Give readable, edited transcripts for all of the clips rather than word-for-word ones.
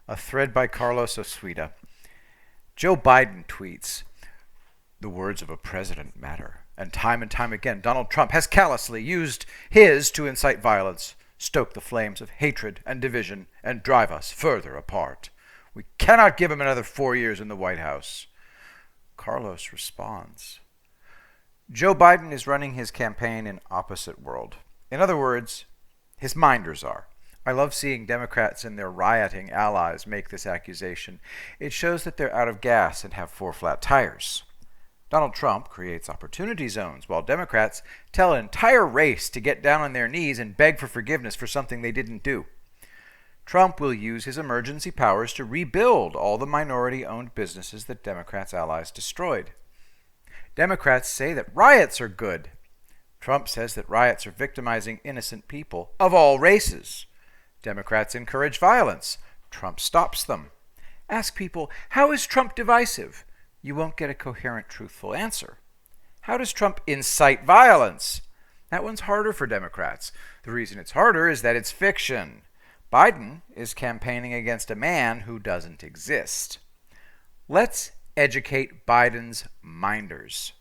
A thread by Carlos Osuita. Joe Biden tweets, "The words of a president matter. And time again, Donald Trump has callously used his to incite violence, stoke the flames of hatred and division, and drive us further apart. We cannot give him another 4 years in the White House." Carlos responds, Joe Biden is running his campaign in opposite world. In other words, his minders are. I love seeing Democrats and their rioting allies make this accusation. It shows that they're out of gas and have 4 flat tires. Donald Trump creates opportunity zones, while Democrats tell an entire race to get down on their knees and beg for forgiveness for something they didn't do. Trump will use his emergency powers to rebuild all the minority-owned businesses that Democrats' allies destroyed. Democrats say that riots are good. Trump says that riots are victimizing innocent people of all races. Democrats encourage violence. Trump stops them. Ask people, how is Trump divisive? You won't get a coherent, truthful answer. How does Trump incite violence? That one's harder for Democrats. The reason it's harder is that it's fiction. Biden is campaigning against a man who doesn't exist. Let's educate Biden's minders.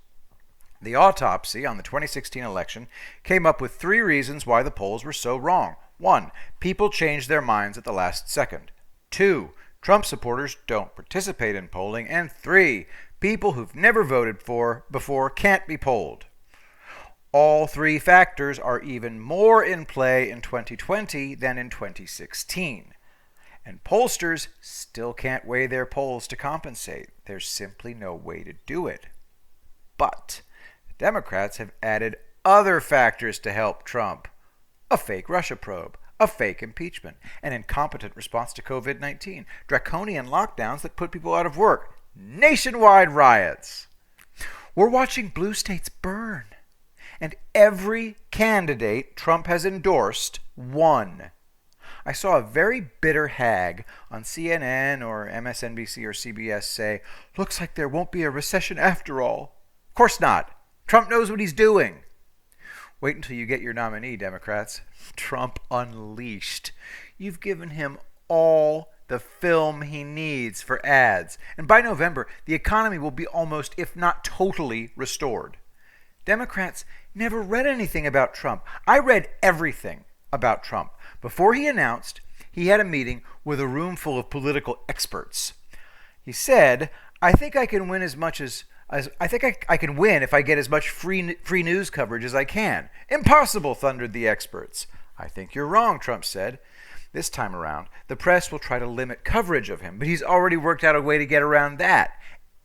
The autopsy on the 2016 election came up with 3 reasons why the polls were so wrong. 1. People changed their minds at the last second. 2. Trump supporters don't participate in polling. And 3. People who've never voted for before can't be polled. All 3 factors are even more in play in 2020 than in 2016. And pollsters still can't weigh their polls to compensate. There's simply no way to do it. But the Democrats have added other factors to help Trump. A fake Russia probe, a fake impeachment, an incompetent response to COVID-19, draconian lockdowns that put people out of work, nationwide riots. We're watching blue states burn. And every candidate Trump has endorsed won. I saw a very bitter hag on CNN or MSNBC or CBS say, "Looks like there won't be a recession after all." Of course not. Trump knows what he's doing. Wait until you get your nominee, Democrats. Trump unleashed. You've given him all the film he needs for ads. And by November, the economy will be almost, if not totally, restored. Democrats never read anything about Trump. I read everything about Trump. Before he announced, he had a meeting with a room full of political experts. He said, I think I can win I can win if I get as much free news coverage as I can. Impossible, thundered the experts. I think you're wrong, Trump said. This time around, the press will try to limit coverage of him, but he's already worked out a way to get around that.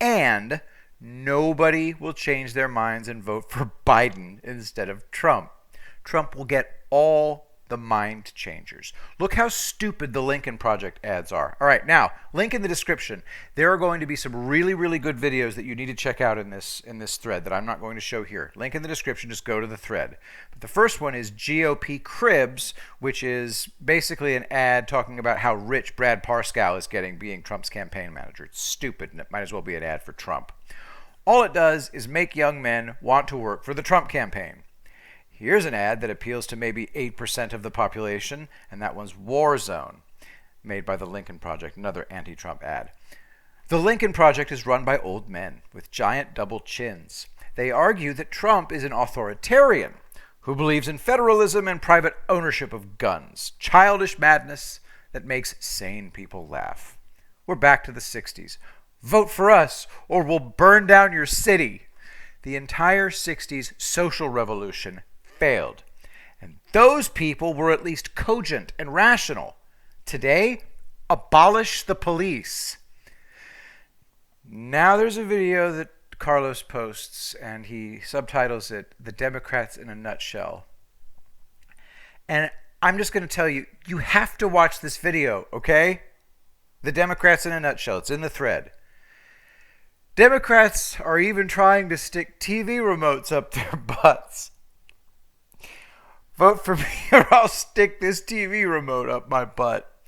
And nobody will change their minds and vote for Biden instead of Trump. Trump will get all the mind changers. Look how stupid the Lincoln Project ads are. All right, now, link in the description. There are going to be some really, really good videos that you need to check out in this thread that I'm not going to show here. Link in the description, just go to the thread. But the first one is GOP Cribs, which is basically an ad talking about how rich Brad Parscale is getting being Trump's campaign manager. It's stupid, and it might as well be an ad for Trump. All it does is make young men want to work for the Trump campaign. Here's an ad that appeals to maybe 8% of the population, and that one's Warzone, made by the Lincoln Project, another anti-Trump ad. The Lincoln Project is run by old men with giant double chins. They argue that Trump is an authoritarian who believes in federalism and private ownership of guns, childish madness that makes sane people laugh. We're back to the 60s. Vote for us or we'll burn down your city. The entire 60s social revolution failed. And those people were at least cogent and rational. Today, abolish the police. Now there's a video that Carlos posts, and he subtitles it, "The Democrats in a Nutshell." And I'm just going to tell you, you have to watch this video, okay? The Democrats in a Nutshell. It's in the thread. Democrats are even trying to stick TV remotes up their butts. Vote for me or I'll stick this TV remote up my butt.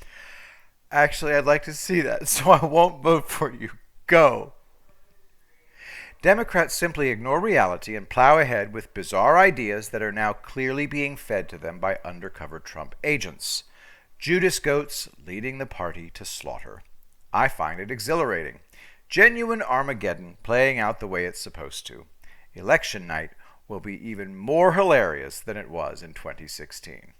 Actually, I'd like to see that, so I won't vote for you. Go. Democrats simply ignore reality and plow ahead with bizarre ideas that are now clearly being fed to them by undercover Trump agents. Judas goats leading the party to slaughter. I find it exhilarating. Genuine Armageddon playing out the way it's supposed to. Election night will be even more hilarious than it was in 2016.